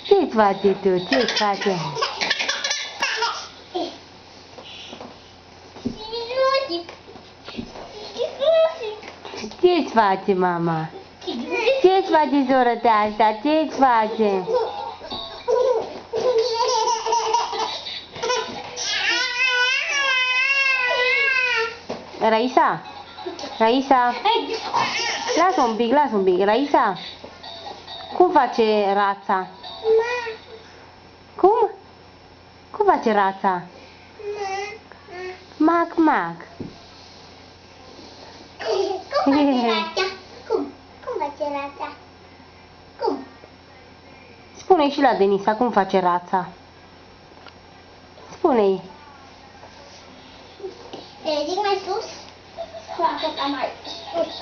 Ce-ți face tu? Ce-ți face? Ce-ți face, mama? Ce-ți face, soră ta asta? Ce-ți face? Raisa? Raisa? Lasă un pic, lasă un pic. Raisa? Cum face rața? Cum? Cum face rața? Mac, mac. Cum face rața? Cum? Cum face rața? Cum? Spune-i și la Denisa cum face rața. Spune-i. Te ridic mai sus? Fac asta mai sus.